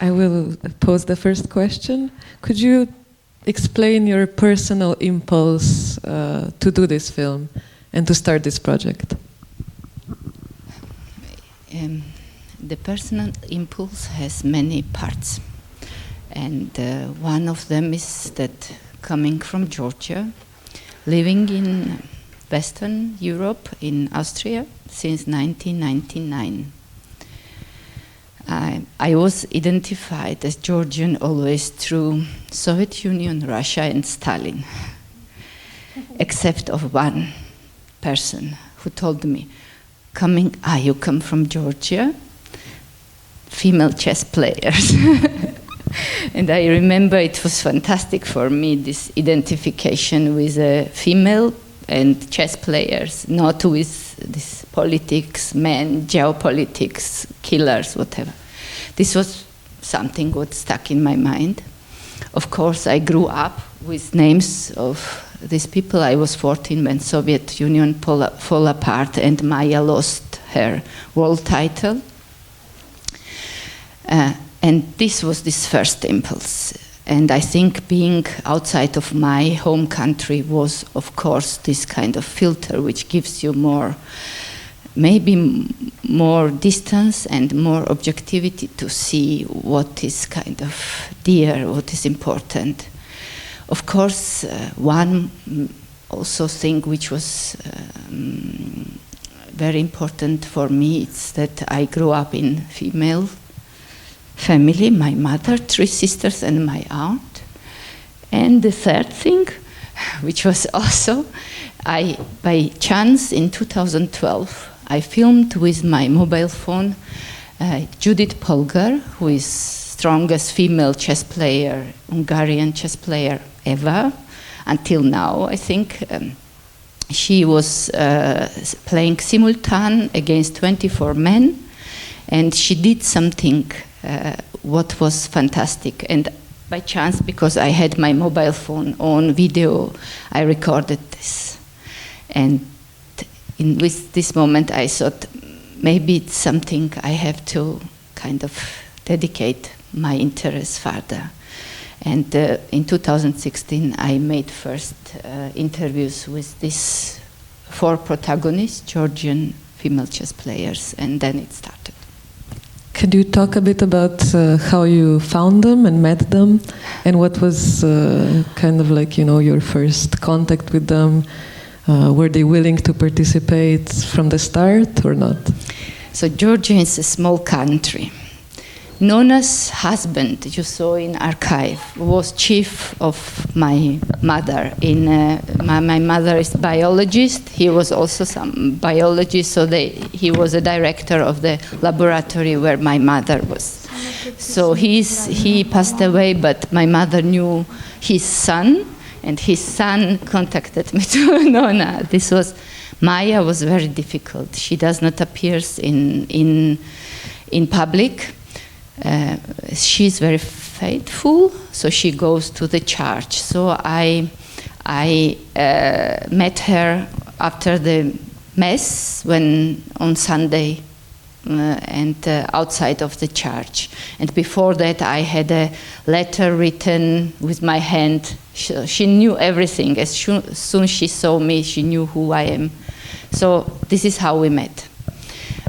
I will pose the first question. Could you explain your personal impulse to do this film and to start this project? The personal impulse has many parts, and one of them is that coming from Georgia, living in Western Europe, in Austria, since 1999. I was identified as Georgian always through Soviet Union, Russia, and Stalin, except of one person who told me, you come from Georgia? Female chess players. And I remember it was fantastic for me, this identification with a female and chess players, not with this politics, men, geopolitics, killers, whatever. This was something what stuck in my mind. Of course, I grew up with names of these people. I was 14 when Soviet Union fell apart and Maya lost her world title. And this was this first impulse. And I think being outside of my home country was, of course, this kind of filter which gives you maybe more distance and more objectivity to see what is kind of dear, what is important. Of course, one also thing which was very important for me is that I grew up in female family, my mother, 3 sisters, and my aunt. And the third thing, which was also, by chance in 2012, I filmed with my mobile phone Judith Polgar, who is strongest female chess player, Hungarian chess player ever, until now, I think. She was playing simultan against 24 men, and she did something what was fantastic. And by chance, because I had my mobile phone on video, I recorded this. And with this moment, I thought maybe it's something I have to kind of dedicate my interest further. And in 2016, I made first interviews with these 4 protagonists, Georgian female chess players, and then it started. Could you talk a bit about how you found them and met them, and what was kind of like, your first contact with them? Were they willing to participate from the start or not? So Georgia is a small country. Nona's husband, you saw in archive, was chief of my mother. My mother is biologist. He was also some biologist, so he was a director of the laboratory where my mother was. So he passed away, but my mother knew his son, and his son contacted me to Nona. Maya was very difficult. She does not appear in public. She's very faithful, so she goes to the church. So I met her after the mass on Sunday and outside of the church. And before that, I had a letter written with my hand. She knew everything. As soon as she saw me, she knew who I am. So this is how we met.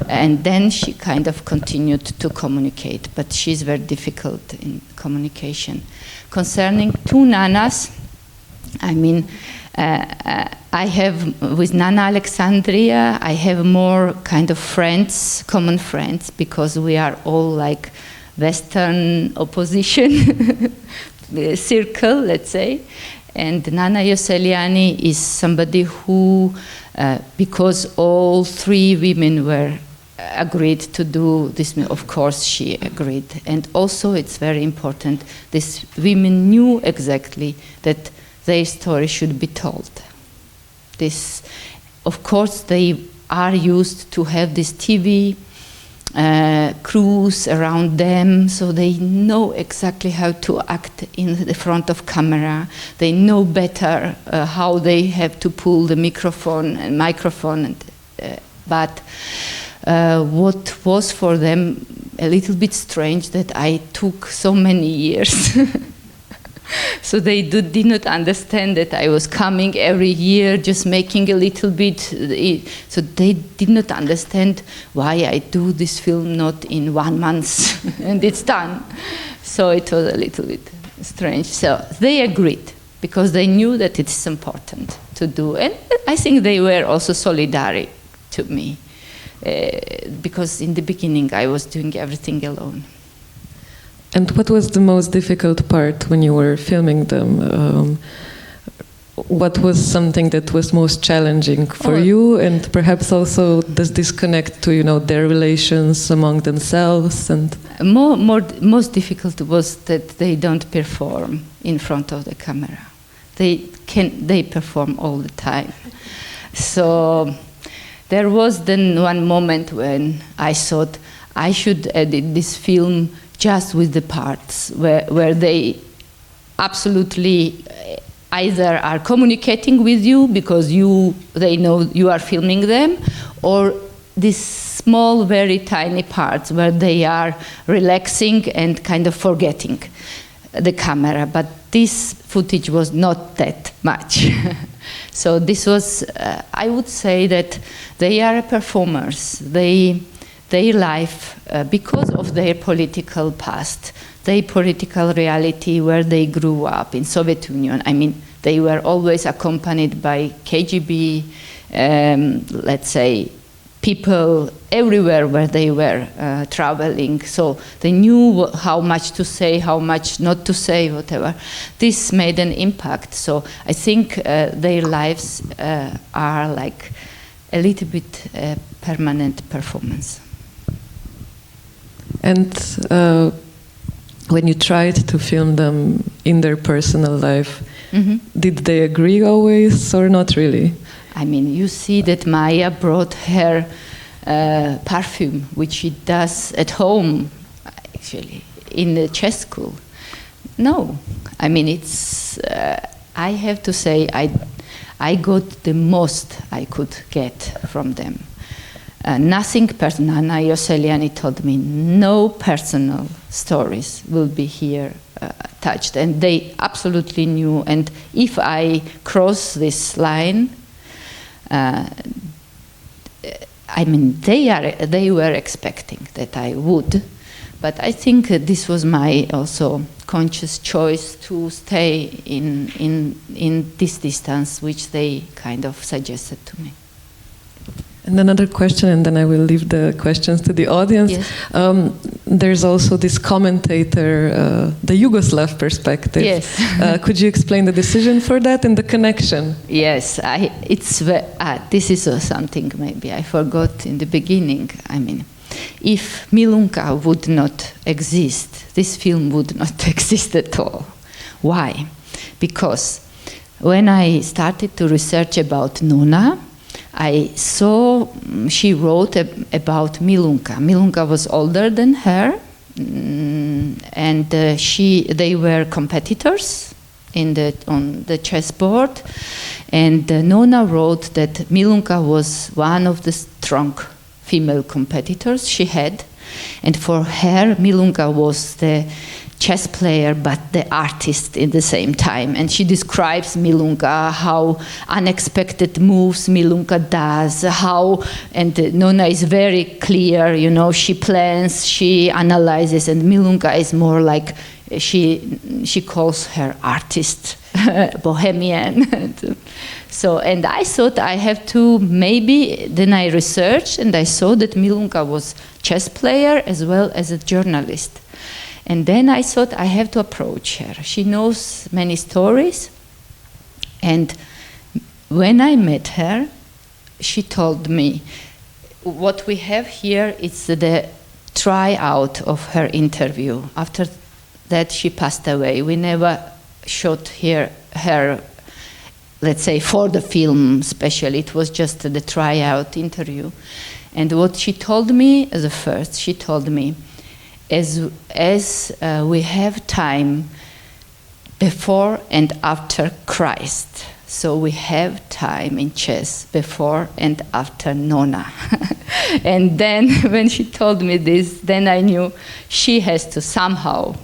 And then she kind of continued to communicate, but she's very difficult in communication. Concerning 2 nanas, I have, with Nana Alexandria, I have more kind of friends, common friends, because we are all like Western opposition circle, let's say. And Nana Yoseliani is somebody who, because all 3 women were agreed to do this, of course she agreed. And also it's very important, these women knew exactly that their story should be told. Of course they are used to have this TV crews around them, so they know exactly how to act in the front of camera. They know better how they have to pull the microphone, but what was for them a little bit strange that I took so many years. So they did not understand that I was coming every year, just making a little bit. So they did not understand why I do this film not in 1 month and it's done. So it was a little bit strange. So they agreed because they knew that it's important to do. And I think they were also solidary to me because in the beginning I was doing everything alone. And what was the most difficult part when you were filming them? What was something that was most challenging for you, and perhaps also does this connect to their relations among themselves? And most difficult was that they don't perform in front of the camera. They perform all the time. So there was then one moment when I thought I should edit this film just with the parts where they absolutely either are communicating with you because they know you are filming them, or these small, very tiny parts where they are relaxing and kind of forgetting the camera. But this footage was not that much. So this was, I would say that they are performers. Their life, because of their political past, their political reality where they grew up in Soviet Union. I mean, they were always accompanied by KGB, let's say, people everywhere where they were traveling. So they knew how much to say, how much not to say, whatever. This made an impact. So I think their lives are like a little bit permanent performance. And when you tried to film them in their personal life, did they agree always or not really? I mean, you see that Maya brought her perfume, which she does at home, actually, in the chess school. No, I mean, it's, I have to say, I got the most I could get from them. Nothing personal. Anna Ioseliani told me no personal stories will be here touched, and they absolutely knew. And if I cross this line, I mean, they were expecting that I would, but I think this was my also conscious choice to stay in this distance, which they kind of suggested to me. And another question, and then I will leave the questions to the audience. Yes. There's also this commentator, the Yugoslav perspective. Yes. Could you explain the decision for that and the connection? Yes, this is something maybe I forgot in the beginning. I mean, if Milunka would not exist, this film would not exist at all. Why? Because when I started to research about Nona, I saw she wrote about Milunka. Milunka was older than her, and they were competitors on the chessboard. And Nona wrote that Milunka was one of the strong female competitors she had, and for her, Milunka was the chess player but the artist in the same time. And she describes Milunka, how unexpected moves Milunka does, and Nona is very clear, she plans, she analyzes, and Milunka is more like, she calls her artist, bohemian. So, and I thought I have to, then I researched and I saw that Milunka was chess player as well as a journalist. And then I thought I have to approach her. She knows many stories. And when I met her, she told me, what we have here is the tryout of her interview. After that, she passed away. We never shot her, let's say, for the film especially. It was just the tryout interview. And what she told me, she told me, as we have time before and after Christ, So we have time in chess before and after Nona. And then when she told me this, then I knew she has to somehow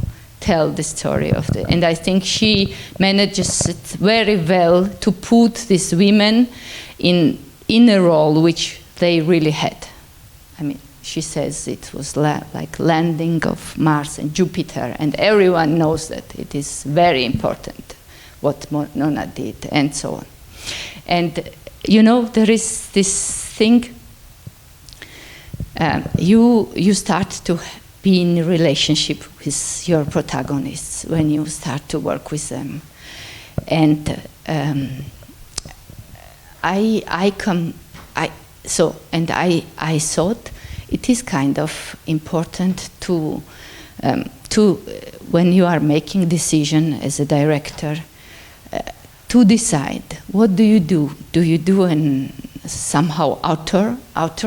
tell the story of the, and I think she manages it very well to put these women in a role which they really had. I mean, she says it was like landing of Mars and Jupiter, and everyone knows that it is very important what Nona did, and so on. And you know, there is this thing, you start to be in a relationship with your protagonists when you start to work with them. And I thought it is kind of important to when you are making decision as a director, to decide what do you do. Do you do an somehow outer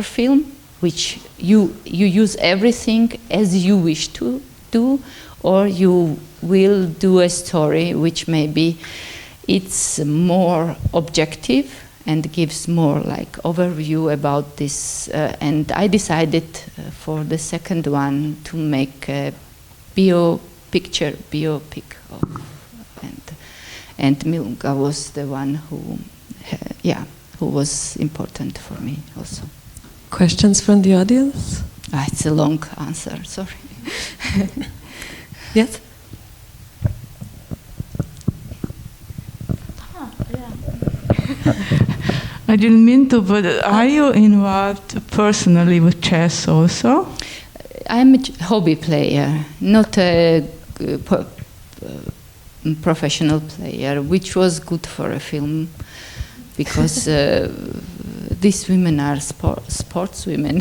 film, which you use everything as you wish to do, or you will do a story which maybe it's more objective and gives more like overview about this. And I decided for the second one to make a biopic of, and Milunga was the one who was important for me also. Questions from the audience? It's a long answer, sorry. Yes? I didn't mean to, but are you involved personally with chess also? I'm a hobby player, not a professional player, which was good for a film, because these women are sports women.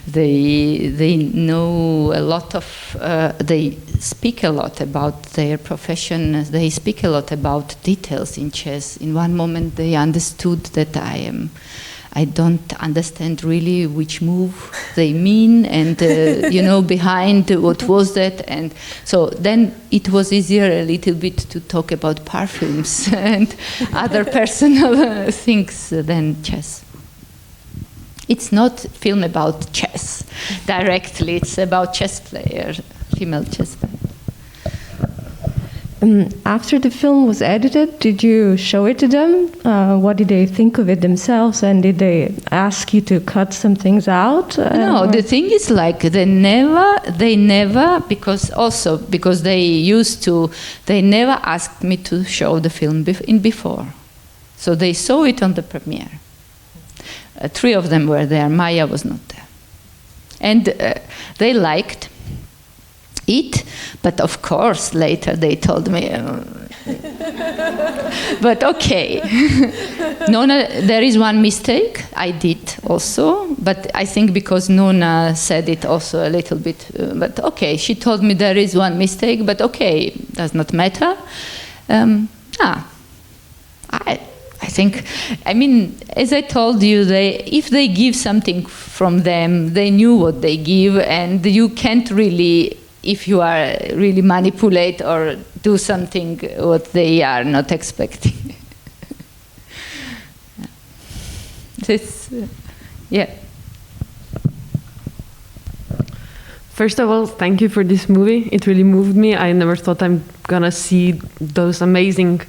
They know a lot of, they speak a lot about their profession, they speak a lot about details in chess. In one moment they understood that I don't understand really which move they mean, and you know, behind what was that, and so then it was easier a little bit to talk about perfumes and other personal things than chess. It's not a film about chess directly, it's about chess player, female chess player. After the film was edited, did you show it to them? What did they think of it themselves, and did they ask you to cut some things out? No, the thing is like they never, because they never asked me to show the film before. So they saw it on the premiere. 3 of them were there, Maya was not there. And they liked it, but of course later they told me, but okay. Nona, there is one mistake I did also, but I think because Nona said it also a little bit, but okay, she told me there is one mistake, but okay, does not matter. I think, I mean, as I told you, if they give something from them, they knew what they give, and you can't really, if you are really manipulate or do something what they are not expecting. This, yeah. First of all, thank you for this movie. It really moved me. I never thought I'm gonna see those amazing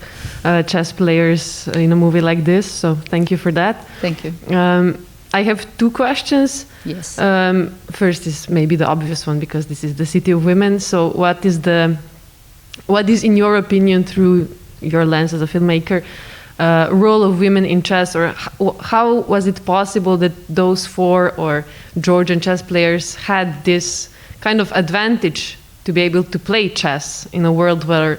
chess players in a movie like this. So thank you for that. Thank you. I have 2 questions. Yes. First is maybe the obvious one, because this is the City of Women. So what is in your opinion, through your lens as a filmmaker, role of women in chess, or how was it possible that those 4 or Georgian chess players had this kind of advantage to be able to play chess in a world where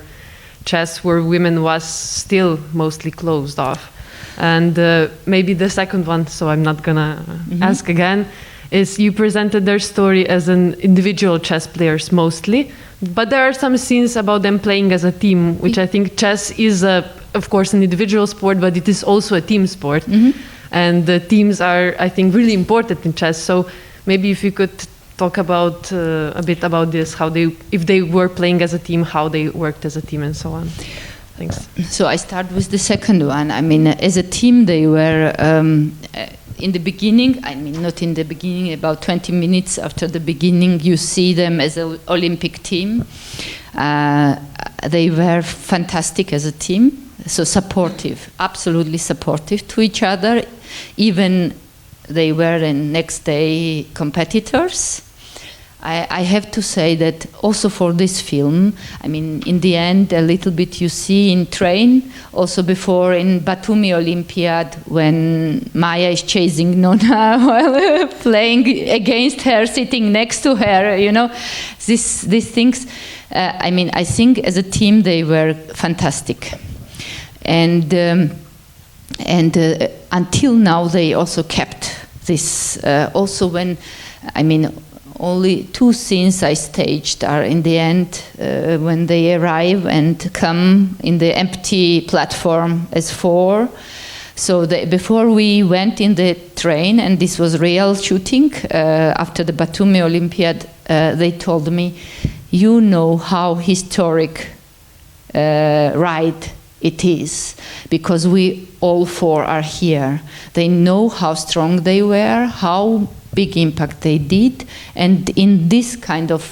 women was still mostly closed off? And maybe the second one, so I'm not gonna ask again, is you presented their story as an individual chess players mostly, but there are some scenes about them playing as a team, which I think chess is, of course, an individual sport, but it is also a team sport. And the teams are, I think, really important in chess. So maybe if you could talk about a bit about this, if they were playing as a team, how they worked as a team, and so on. Thanks. So I start with the second one. I mean, as a team, they were in the beginning. I mean, not in the beginning. About 20 minutes after the beginning, you see them as an Olympic team. They were fantastic as a team. So supportive, absolutely supportive to each other. Even they were the next day competitors. I have to say that also for this film, I mean, in the end, a little bit you see in Train, also before in Batumi Olympiad, when Maya is chasing Nona while playing against her, sitting next to her, you know, these things. I mean, I think as a team they were fantastic. And until now they also kept this. Also when, I mean, only 2 scenes I staged are in the end when they arrive and come in the empty platform as 4. So before we went in the train, and this was real shooting, after the Batumi Olympiad, they told me, you know how historic ride it is, because we all 4 are here. They know how strong they were, how big impact they did, and in this kind of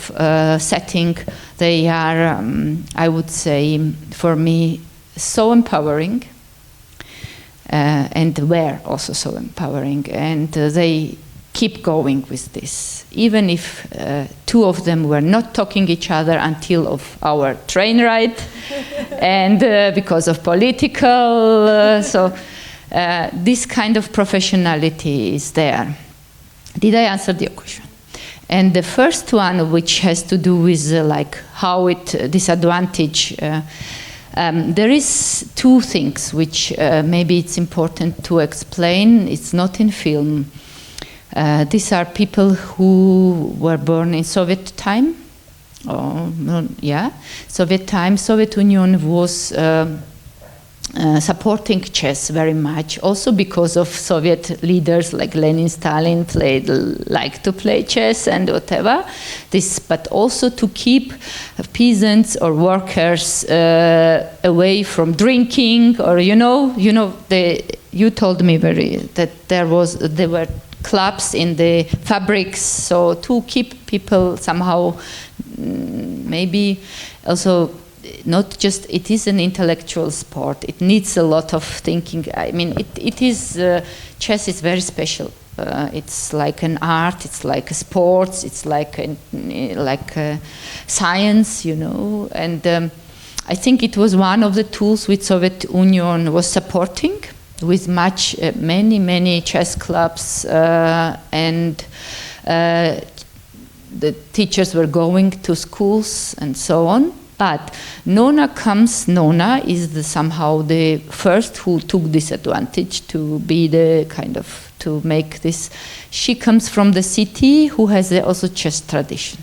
setting, they are, I would say, for me, so empowering, and were also so empowering, and they keep going with this, even if 2 of them were not talking each other until of our train ride, and because of political, so this kind of professionality is there. Did I answer your question? And the first one, which has to do with like how it disadvantage, there is 2 things which maybe it's important to explain. It's not in film. These are people who were born in Soviet time. Soviet time. Soviet Union was supporting chess very much, also because of Soviet leaders like Lenin, Stalin liked to play chess and whatever. But also to keep peasants or workers away from drinking, or you told me that there were clubs in the fabrics, so to keep people somehow, maybe also. Not just, it is an intellectual sport. It needs a lot of thinking. I mean, it is, chess is very special. It's like an art, it's like a sports, it's like a science, you know. And I think it was one of the tools which Soviet Union was supporting with many chess clubs, and the teachers were going to schools and so on. But Nona is somehow the first who took this advantage to be the kind of, to make this. She comes from the city who has also chess tradition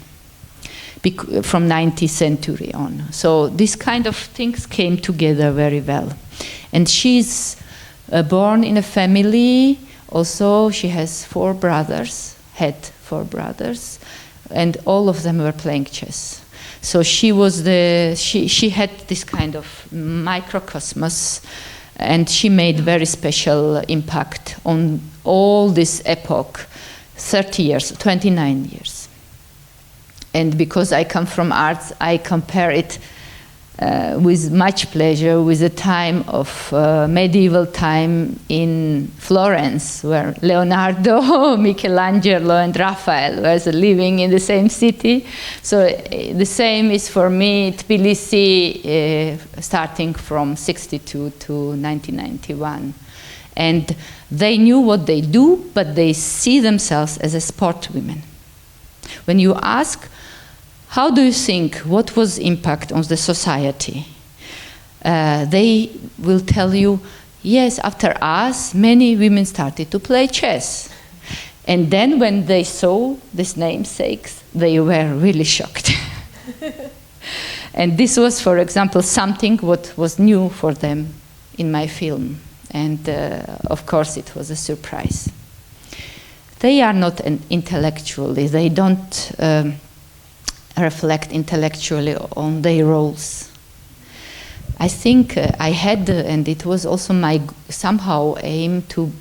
from 19th century on. So this kind of things came together very well. And she's born in a family, also she has 4 brothers, had 4 brothers, and all of them were playing chess. So she was she had this kind of microcosmos, and she made very special impact on all this epoch, 30 years, 29 years. And because I come from arts, I compare it with much pleasure with the time of medieval time in Florence, where Leonardo, Michelangelo, and Raphael were living in the same city. So the same is for me Tbilisi, starting from 62 to 1991. And they knew what they do, but they see themselves as a sport women. When you ask, how do you think, what was impact on the society? They will tell you, yes, after us, many women started to play chess. And then when they saw these namesakes, they were really shocked. And this was, for example, something what was new for them in my film. And of course, it was a surprise. They are not intellectually, they don't reflect intellectually on their roles. I think I had, and it was also my somehow aim to,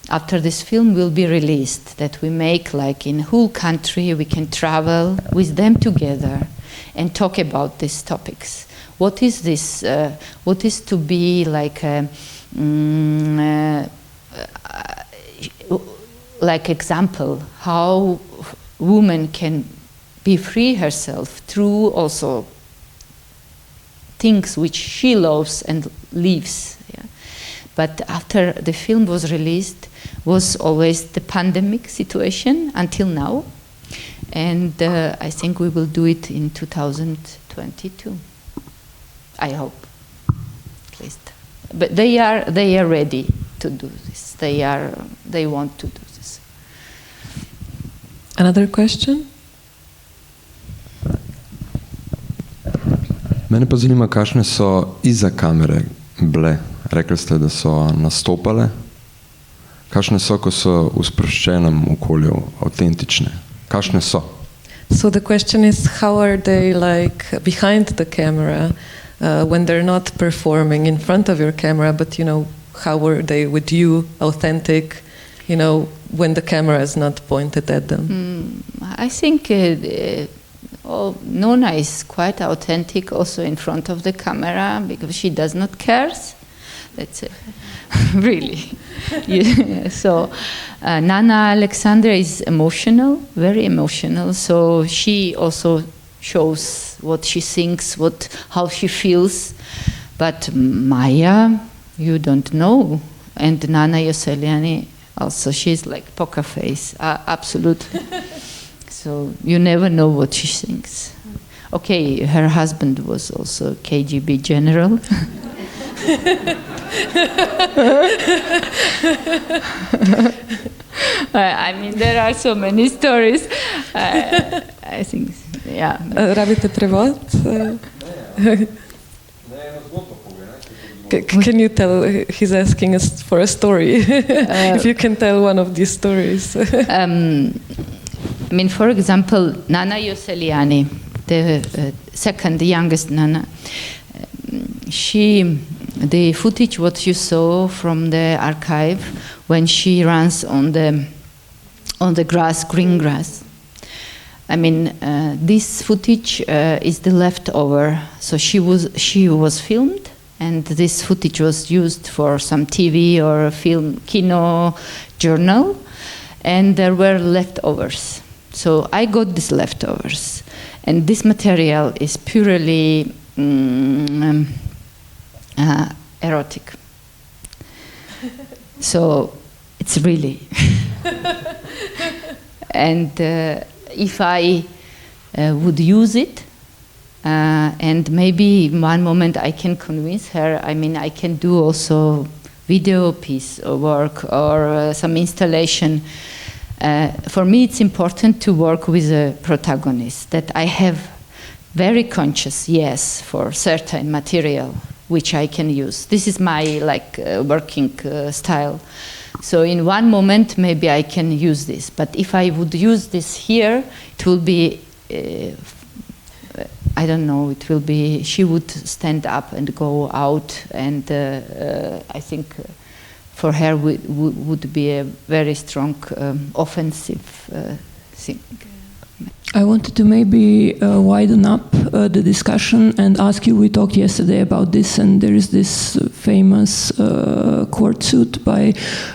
after this film will be released, that we make like in whole country, we can travel with them together and talk about these topics. What is this? What is to be like like example how woman can be free herself through also things which she loves and lives. Yeah. But after the film was released, was always the pandemic situation until now, and I think we will do it in 2022. I hope, at least. But they are ready to do this. They want to do this. Another question? Mene pa zanima, kakšne so iza kamere bile. Rekli ste, da so nastopale. Kakšne so, ko so v sproščenem okolju avtentične? Kakšne so? So the question is, how are they like behind the camera when they're not performing in front of your camera, but how were they with you, authentic, when the camera is not pointed at them? I think Nona is quite authentic also in front of the camera because she does not care. That's it. Really. Yeah. So Nana Alexandra is emotional, very emotional. So she also shows what she thinks, how she feels. But Maya, you don't know. And Nana Yoseliani also, she's like poker face, absolutely. So you never know what she thinks. Okay, her husband was also KGB general. I mean, there are so many stories. I think, yeah. Rabite prevod? Can you tell? He's asking us for a story. If you can tell one of these stories. I mean, for example, Nana Yoseliani, the second youngest Nana, the footage what you saw from the archive when she runs on the grass, green grass. I mean, this footage is the leftover. So she was filmed, and this footage was used for some TV or film, kino, journal, and there were leftovers. So I got these leftovers, and this material is purely erotic. So it's really. And if I would use it, and maybe in one moment I can convince her, I mean, I can do also video piece or work or some installation. For me, it's important to work with a protagonist, that I have very conscious yes for certain material which I can use. This is my working style. So in one moment, maybe I can use this. But if I would use this here, it will be, I don't know, it will be, she would stand up and go out, and I think for her would be a very strong offensive thing. I wanted to maybe widen up the discussion and ask you, we talked yesterday about this, and there is this famous court suit by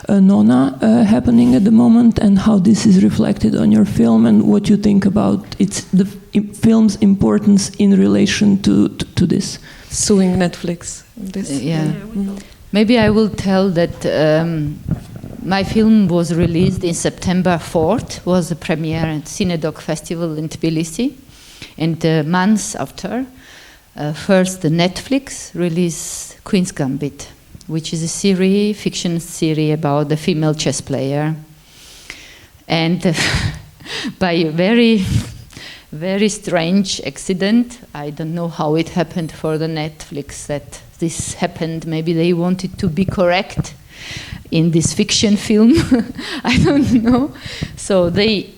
Nona happening at the moment, and how this is reflected on your film, and what you think about the film's importance in relation to this. Suing Netflix. This. Yeah. Maybe I will tell that my film was released in September 4th, was the premiere at Cinedoc Festival in Tbilisi. And months after, first the Netflix released Queen's Gambit, which is a fiction series about the female chess player. And by a very, very strange accident, I don't know how it happened for the Netflix that this happened. Maybe they wanted to be correct in this fiction film. I don't know. So they,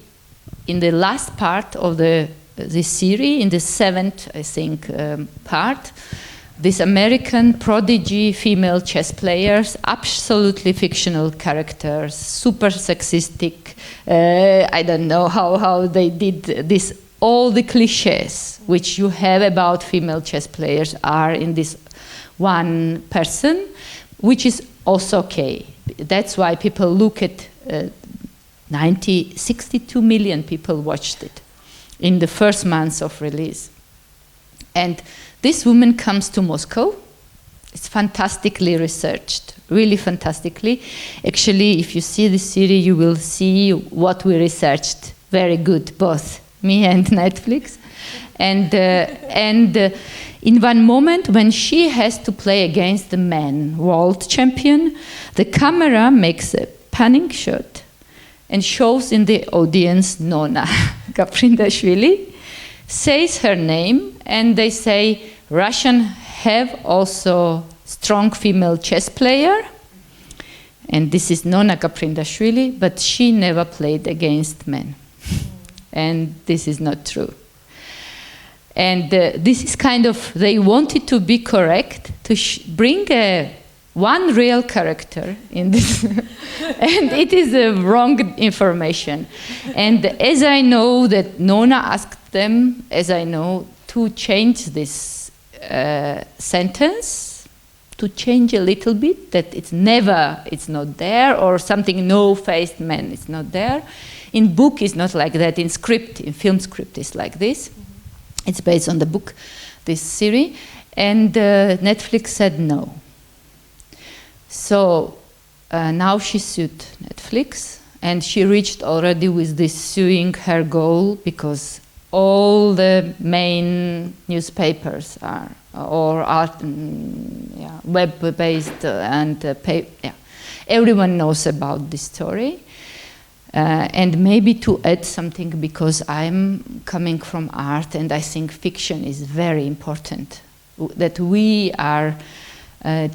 in the last part of this series, in the 7th, I think, part, these American prodigy female chess players, absolutely fictional characters, super sexistic. I don't know how they did this. All the cliches which you have about female chess players are in this one person, which is also okay. That's why people look at 62 million people watched it in the first months of release. And this woman comes to Moscow. It's fantastically researched, really fantastically. Actually, if you see the series, you will see what we researched. Very good, both me and Netflix. And in one moment, when she has to play against the man world champion, the camera makes a panning shot and shows in the audience Nona Gaprindashvili, says her name, and they say, Russian have also strong female chess player, and this is Nona Gaprindashvili, but she never played against men. And this is not true. And this is kind of, they wanted to be correct, to bring one real character in this, and it is wrong information. And as I know that Nona asked them, as I know, to change this sentence, to change a little bit, that it's not there, or something no-faced man, it's not there. In book, it's not like that. In script, in film script, it's like this. It's based on the book, this series. And Netflix said no. So now she sued Netflix, and she reached already with this suing her goal, because all the main newspapers are web-based, and everyone knows about this story. And maybe to add something, because I'm coming from art, and I think fiction is very important. That we are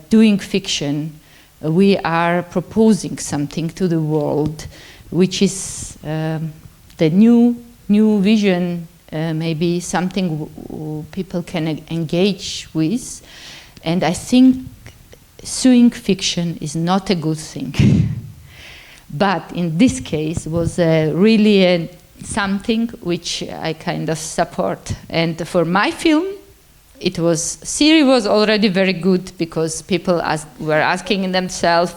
doing fiction, we are proposing something to the world, which is the new vision, maybe something people can engage with. And I think suing fiction is not a good thing. But in this case was really something which I kind of support. And for my film, series was already very good, because people were asking themselves,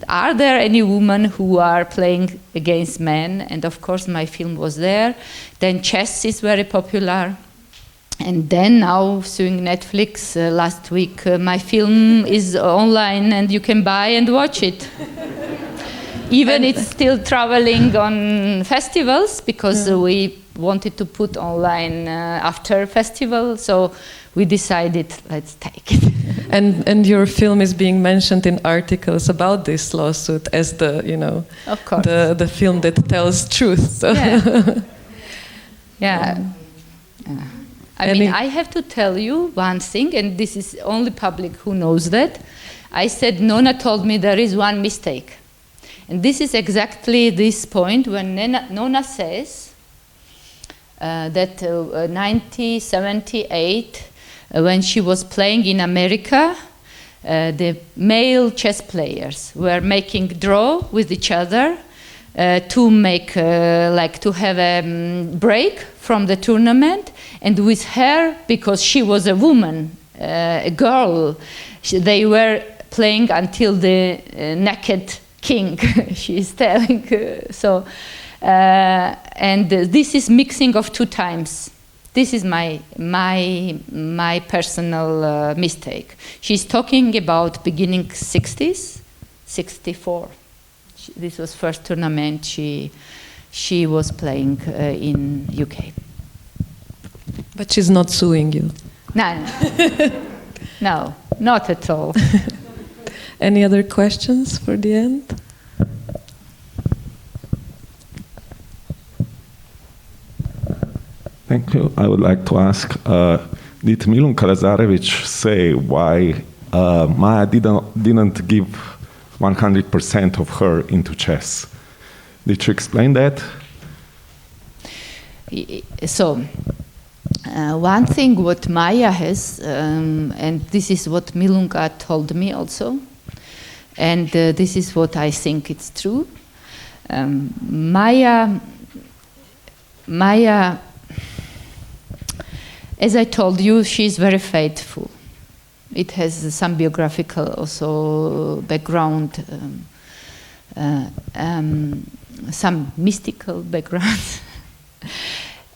are there any women who are playing against men? And of course my film was there. Then chess is very popular. And then now suing Netflix last week, my film is online and you can buy and watch it. Even it's still traveling on festivals, because we wanted to put online after festival, so we decided, let's take it. And your film is being mentioned in articles about this lawsuit as the of course, the film that tells truth. So. Yeah. I mean, I have to tell you one thing, and this is only public who knows that. I said, Nona told me there is one mistake. And this is exactly this point when Nona says that 1978, when she was playing in America, the male chess players were making draw with each other to make, to have a break from the tournament. And with her, because she was a woman, a girl, they were playing until the naked king, she is telling. And this is mixing of two times. This is my personal mistake. She's talking about beginning 60s, 64. This was first tournament she was playing in UK. But she's not suing you. No, not at all. Any other questions for the end? Thank you. I would like to ask, did Milun Kalazarevic say why Maya didn't give 100% of her into chess? Did she explain that? So, one thing what Maya has, and this is what Milunga told me also, and this is what I think it's true. Maya, as I told you, she's very faithful. It has some biographical also background, some mystical background.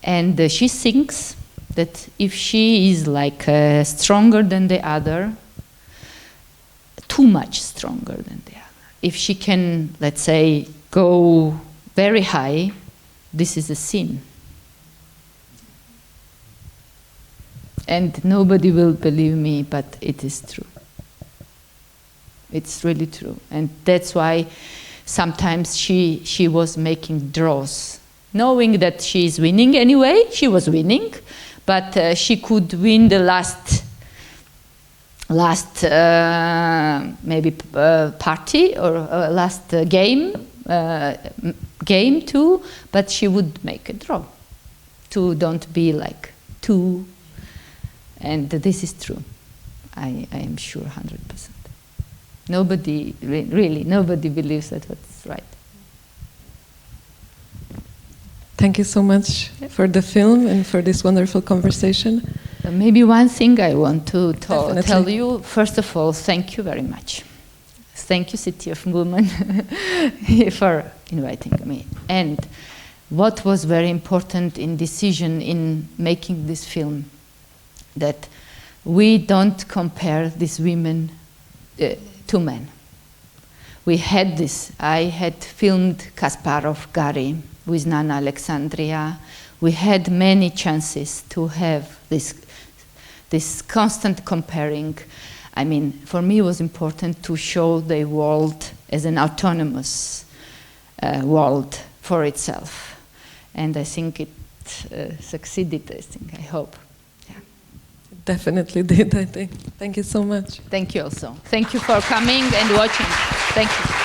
And she thinks that if she is like stronger than the other, too much stronger than the other, if she can, let's say, go very high, this is a sin. And nobody will believe me, but it is true. It's really true. And that's why sometimes she was making draws, knowing that she is winning anyway. She was winning, but she could win the last maybe party or last game too, but she would make a draw to don't be like two. And this is true. I am sure 100%. Nobody, really, nobody believes that that's right. Thank you so much for the film and for this wonderful conversation. Maybe one thing I want to Definitely. tell you. First of all, thank you very much. Thank you, City of Women, for inviting me. And what was very important in decision in making this film, that we don't compare these women to men. We had this. I had filmed Kasparov, Gary, with Nana Alexandria. We had many chances to have this constant comparing. I mean, for me it was important to show the world as an autonomous world for itself. And I think it succeeded, I hope. Definitely did, I think. Thank you so much. Thank you also. Thank you for coming and watching. Thank you.